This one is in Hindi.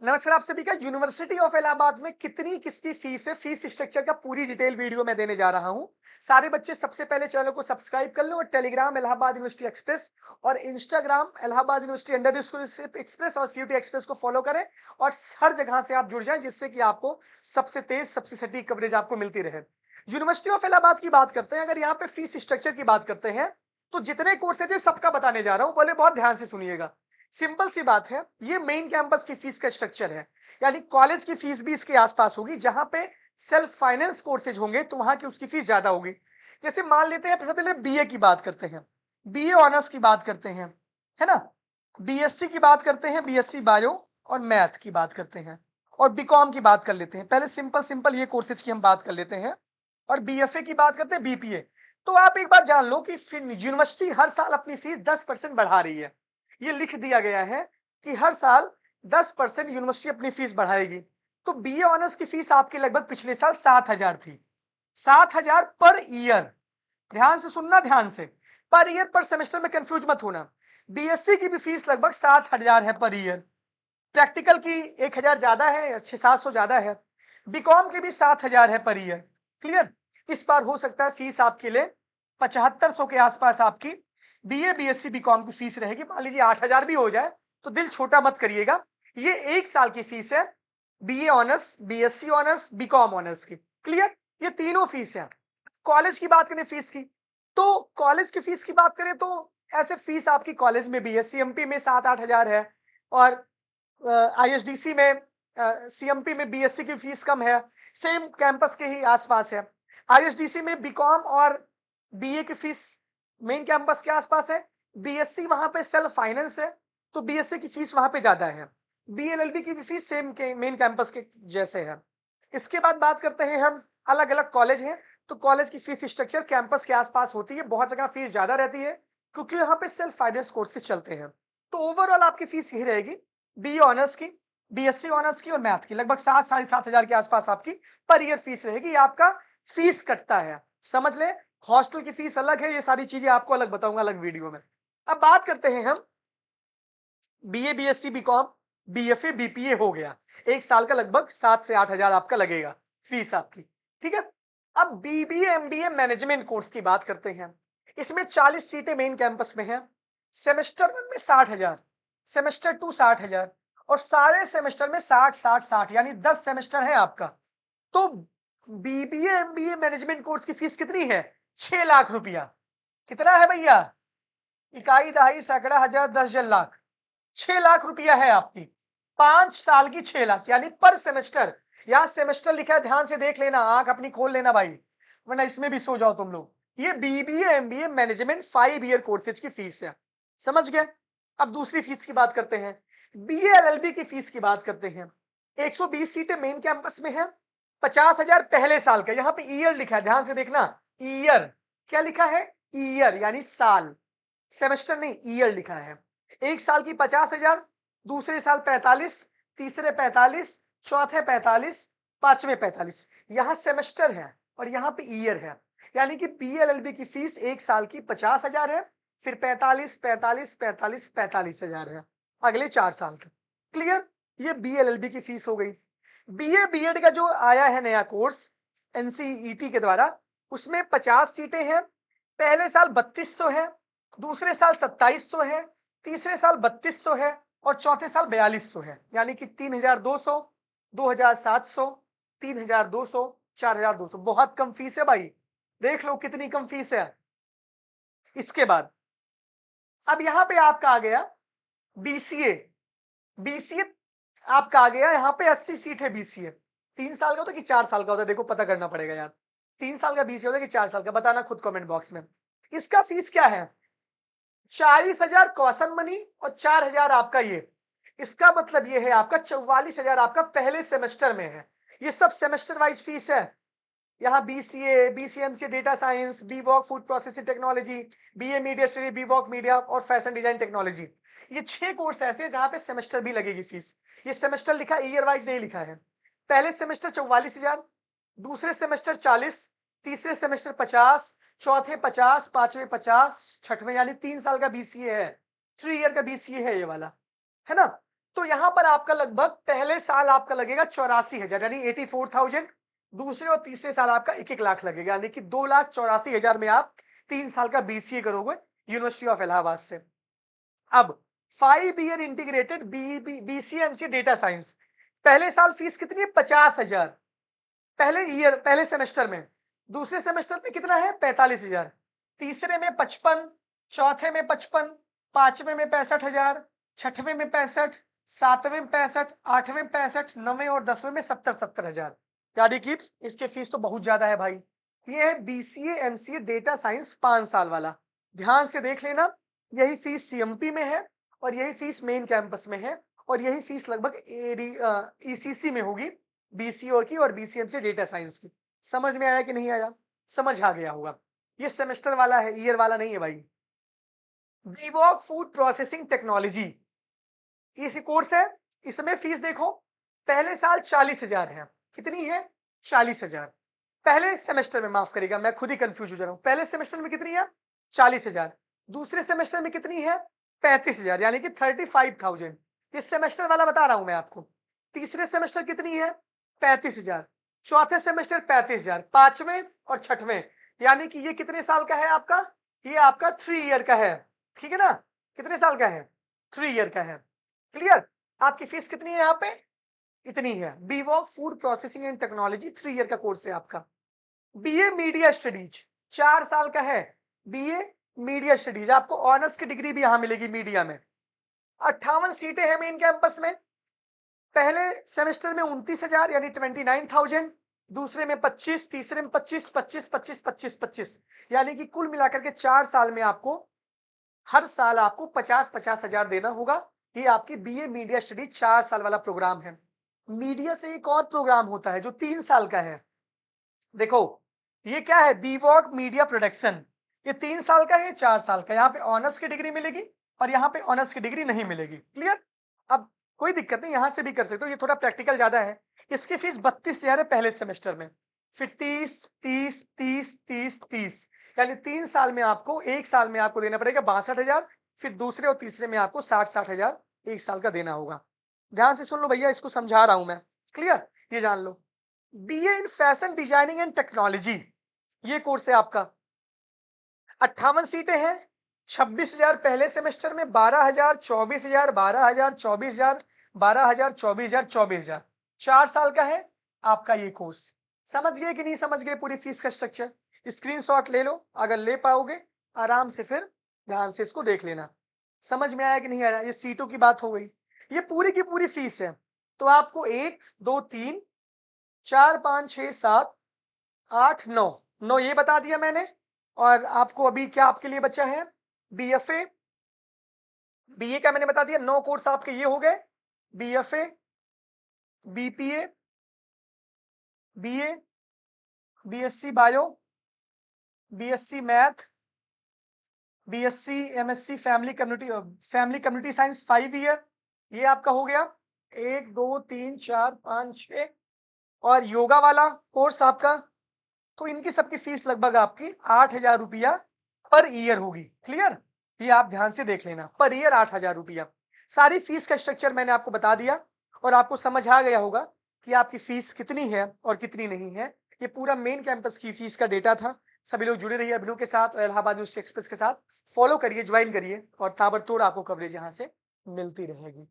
नमस्कार आप सभी का। यूनिवर्सिटी ऑफ इलाहाबाद में कितनी किसकी फीस है, फीस स्ट्रक्चर का पूरी डिटेल वीडियो मैं देने जा रहा हूं। सारे बच्चे सबसे पहले चैनल को सब्सक्राइब कर लो और टेलीग्राम इलाहाबाद यूनिवर्सिटी एक्सप्रेस और Instagram Allahabad university under express और सीयूटी एक्सप्रेस को फॉलो करें और हर जगह से आप जुड़ जाएं, जिससे कि आपको सबसे तेज सबसे सटीक कवरेज आपको मिलती रहे। यूनिवर्सिटी ऑफ इलाहाबाद की बात करते हैं, अगर यहाँ पे फीस स्ट्रक्चर की बात करते हैं तो जितने कोर्सेज है सबका बताने जा रहा हूं, बोले बहुत ध्यान से सुनिएगा। सिंपल सी बात है, ये मेन कैंपस की फीस का स्ट्रक्चर है, यानी कॉलेज की फीस भी इसके आसपास होगी। जहां पे सेल्फ फाइनेंस कोर्सेज होंगे तो वहां की उसकी फीस ज्यादा होगी। जैसे मान लेते हैं, सबसे पहले बीए की बात करते हैं, बीए ऑनर्स की बात करते हैं, है ना। बीएससी की बात करते हैं, बीएससी बायो और मैथ की बात करते हैं, और बीकॉम की बात कर लेते हैं। पहले सिंपल सिंपल ये कोर्सेज की हम बात कर लेते हैं, और बीएफए की बात करते हैं, बीपीए। तो आप एक बात जान लो कि यूनिवर्सिटी हर साल अपनी फीस 10% बढ़ा रही है। ये लिख दिया गया है कि हर साल 10% यूनिवर्सिटी अपनी फीस बढ़ाएगी। तो बीए ऑनर्स की फीस आपकी लगभग पिछले साल 7,000 थी। 7,000 पर ईयर। ध्यान से सुनना, ध्यान से। पर ईयर, पर सेमेस्टर में कंफ्यूज मत होना। बीएससी की भी फीस लगभग 7,000 है पर ईयर। प्रैक्टिकल की 1,000 ज्यादा है, 600-700 ज्यादा है। बीकॉम की भी 7,000 है पर ईयर। क्लियर। इस बार हो सकता है फीस आपके लिए 7500 के आसपास आपकी बीए बीएससी बीकॉम की फीस रहेगी। मान लीजिए 8,000 भी हो जाए तो दिल छोटा मत करिएगा। ये एक साल की फीस है, BA honours, BSc honours, BCom honours की। क्लियर। ये तीनों फीस है। कॉलेज की बात करें फीस की, तो कॉलेज की फीस की बात करें तो ऐसे फीस आपकी कॉलेज में भी है। सीएमपी में 7-8 हजार है, और आईएसडीसी में, सीएमपी में बीएससी की फीस कम है, सेम कैंपस के ही आसपास है। आईएसडीसी में बीकॉम और बीए की फीस मेन कैंपस के आसपास है। बीएससी वहां पे सेल्फ फाइनेंस है, तो बीएससी की फीस वहां पे ज्यादा है। बीएलएलबी की भी फीस सेम के मेन कैंपस के जैसे है। इसके बाद बात करते हैं हम, अलग अलग कॉलेज हैं, तो कॉलेज की फीस स्ट्रक्चर कैंपस के आसपास होती है। बहुत जगह फीस ज्यादा रहती है क्योंकि यहाँ पे सेल्फ फाइनेंस कोर्सेज चलते हैं। तो ओवरऑल आपकी फीस यही रहेगी, बी ऑनर्स की, बीएससी ऑनर्स की और मैथ की लगभग 7-7,500 के आसपास आपकी पर ईयर फीस रहेगी। ये आपका फीस कटता है, समझ ले। हॉस्टल की फीस अलग है, ये सारी चीजें आपको अलग बताऊंगा अलग वीडियो में। अब बात करते हैं हम BA BSc BCom BFA BPA हो गया। एक साल का लगभग 7 से 8 हजार आपका लगेगा फीस आपकी। ठीक है। अब बीबीए एमबीए मैनेजमेंट कोर्स की बात करते हैं। इसमें 40 सीटें मेन कैंपस में है। सेमेस्टर 1 में 60,000, सेमेस्टर 2 60,000, और सारे सेमेस्टर में 60-60-60, यानी 10 सेमेस्टर है आपका। तो बीबीए एमबीए मैनेजमेंट कोर्स की फीस कितनी है? 6 लाख रुपया। कितना है भैया? इकाई दहाई सैकड़ा हजार 10 जन लाख। 6 लाख रुपया है आपकी। 5 साल की 6 लाख, यानी पर सेमेस्टर। यहां सेमेस्टर लिखा है, ध्यान से देख लेना, आंख अपनी खोल लेना भाई, वरना इसमें भी सो जाओ तुम लोग। ये BBA MBA management 5 year courses की फीस है, समझ गए। अब दूसरी फीस की बात करते हैं, बीए एलएलबी की फीस की बात करते हैं। 120 सीटें मेन कैंपस में है। 50,000 पहले साल का, यहां पे ईयर लिखा है, ध्यान से देखना। ईयर, क्या लिखा है? ईयर यानी साल, सेमेस्टर नहीं, ईयर लिखा है। एक साल की 50,000, दूसरे साल 45, तीसरे 45, चौथे 45, पांचवे 45। यहां सेमेस्टर है और यहां पे ईयर है, यानी कि बीएलएलबी की फीस एक साल की 50,000 है, फिर 45, 45, 45, 45,000 है अगले 4 साल तक। क्लियर। ये बीएलएलबी की फीस हो गई। बीए बीएड का जो आया है नया कोर्स एनसीईटी के द्वारा, उसमें 50 सीटें हैं। पहले साल 3200 है, दूसरे साल 2700 है, तीसरे साल 3200 है, और चौथे साल 4200 है, यानी कि 3,200, 2,700, 3,200, 4,200। बहुत कम फीस है भाई, देख लो कितनी कम फीस है। इसके बाद अब यहां पे आपका आ गया बीसीए। बीसीए आपका आ गया, यहाँ पे 80 सीट है बीसीए। 3 साल का होता है कि 4 साल का होता है? देखो पता करना पड़ेगा यार, 3 साल का बीसीए होता है कि 4 साल का, बताना खुद कमेंट बॉक्स में। इसका फीस क्या है? 40,000 कौशन मनी और 4,000 आपका ये। इसका मतलब ये है आपका 44,000 आपका पहले सेमेस्टर में है। ये सब सेमेस्टर वाइज फीस है। यहाँ BCA, BCMC data science, बीवॉक food processing technology, BA media study, बीवॉक media और फैशन डिजाइन टेक्नोलॉजी, ये 6 कोर्स ऐसे हैं जहां पे सेमेस्टर भी लगेगी फीस। ये सेमेस्टर लिखा, ईयर वाइज नहीं लिखा है। पहले सेमेस्टर 44,000, दूसरे सेमेस्टर 40, तीसरे सेमेस्टर 50, चौथे 50, पांचवे 50, छठवें, यानी 3 साल का बीसीए है। 3 ईयर का बीसीए है ये वाला, है ना। तो यहां पर आपका लगभग पहले साल आपका लगेगा 84,000 यानी 84,000, दूसरे और तीसरे साल आपका 1-1 लाख लगेगा, यानी कि 2,84,000 में आप 3 साल का बीसीए करोगे यूनिवर्सिटी ऑफ इलाहाबाद से। अब 5 year integrated BCMC data science, पहले साल फीस कितनी है? 50,000 पहले सेमेस्टर में। दूसरे सेमेस्टर में कितना है? 45,000। तीसरे में 55, चौथे में 55, पांचवें में 65,000, छठवें में 65, सातवें में 65, आठवें में 65, नौवें और 10वें में 70,000। यानी कि इसके फीस तो बहुत ज्यादा है भाई। ये है बीसीए एमसीए डेटा साइंस 5 साल वाला, ध्यान से देख लेना। यही फीस सीएमपी में है और यही फीस मेन कैंपस में है और यही फीस लगभग ईसीसी में होगी, बीसीओ की और बीसीएमसी डेटा साइंस की। समझ में आया कि नहीं आया? समझ आ गया होगा। ये सेमेस्टर वाला है, ईयर वाला नहीं है भाई। डीवॉक फूड प्रोसेसिंग टेक्नोलॉजी, इसी कोर्स है। इसमें फीस देखो, पहले साल 40,000 है। कितनी है? 40,000 पहले सेमेस्टर में। माफ करेगा, मैं खुद ही कंफ्यूज हो जा रहा हूं। पहले सेमेस्टर में कितनी है? 40,000। दूसरे सेमेस्टर में कितनी है? 35,000 यानी कि 35,000। इस सेमेस्टर वाला बता रहा हूं मैं आपको। तीसरे सेमेस्टर कितनी है? 35,000। चौथे सेमेस्टर 35,000, पांचवें और छठवें, यानी कि ये कितने साल का है आपका? ये आपका 3 ईयर का है, ठीक है ना? कितने साल का है? 3 ईयर का है। क्लियर? आपकी फीस कितनी है यहाँ पे? इतनी है। बीवॉक food processing and technology 3 year का कोर्स है आपका। बीए मीडिया स्टडीज 4 साल का है। बीए मीडिया स्टडीज, आपको ऑनर्स की डिग्री भी यहां मिलेगी मीडिया में। 58 सीटें हैं मेन कैंपस में। पहले सेमेस्टर में 29,000 यानी 29,000, दूसरे में 25, तीसरे में 25, 25, 25, 25, 25, यानी कि कुल मिलाकर के 4 साल में आपको हर साल आपको 50,000 देना होगा। ये आपकी बीए मीडिया स्टडी 4 साल वाला प्रोग्राम है। मीडिया से एक और प्रोग्राम होता है जो 3 साल का है। देखो, ये क्या है? बीवॉक मीडिया प्रोडक्शन। ये 3 साल का है, 4 साल का। यहाँ पे ऑनर्स की डिग्री मिलेगी और यहाँ पे ऑनर्स की डिग्री नहीं मिलेगी। क्लियर? अब कोई दिक्कत नहीं, यहां से भी कर सकते हो। ये थोड़ा प्रैक्टिकल ज्यादा है। इसकी फीस 32,000 है पहले सेमेस्टर में, फिर 30, 30, 30, 30, 30, यानी 3 साल में आपको, एक साल में आपको देना पड़ेगा 62,000, फिर दूसरे और तीसरे में आपको 60,000 एक साल का देना होगा। ध्यान से सुन लो भैया, इसको समझा रहा हूं मैं। क्लियर? ये जान लो। BA in fashion designing and technology, ये कोर्स है आपका। 58 सीटें हैं। 26,000 पहले सेमेस्टर में, 12,000, 24,000, 12,000, 24,000, 12,000, 24,000, 24,000। 4 साल का है आपका ये कोर्स। समझ गए कि नहीं समझ गए पूरी फीस का स्ट्रक्चर? स्क्रीनशॉट ले लो, अगर ले पाओगे आराम से फिर ध्यान से इसको देख लेना। समझ में आया कि नहीं आया? ये सीटों की बात हो गई। ये पूरी की पूरी फीस है। तो आपको 1, 2, 3, 4, 5, 6, 7, 8, 9, 9 ये बता दिया मैंने। और आपको अभी क्या आपके लिए बचा है? बीएफए, बीए का मैंने बता दिया। 9 कोर्स आपके ये हो गए। BFA, BPA, BA, BSc bio, BSc math, BSc MSc family community science 5 year, ये आपका हो गया। 1, 2, 3, 4, 5, 6। और योगा वाला कोर्स आपका, तो इनकी सबकी फीस लगभग आपकी 8,000 रुपया पर ईयर होगी। क्लियर? ये आप ध्यान से देख लेना, पर ईयर 8,000 रुपया। सारी फीस का स्ट्रक्चर मैंने आपको बता दिया और आपको समझ आ गया होगा कि आपकी फीस कितनी है और कितनी नहीं है। ये पूरा मेन कैंपस की फीस का डेटा था। सभी लोग जुड़े रहिए अभिनव के साथ और इलाहाबाद यूनिवर्सिटी एक्सप्रेस के साथ। फॉलो करिए, ज्वाइन करिए और ताबड़तोड़ आपको कवरेज यहाँ से मिलती रहेगी।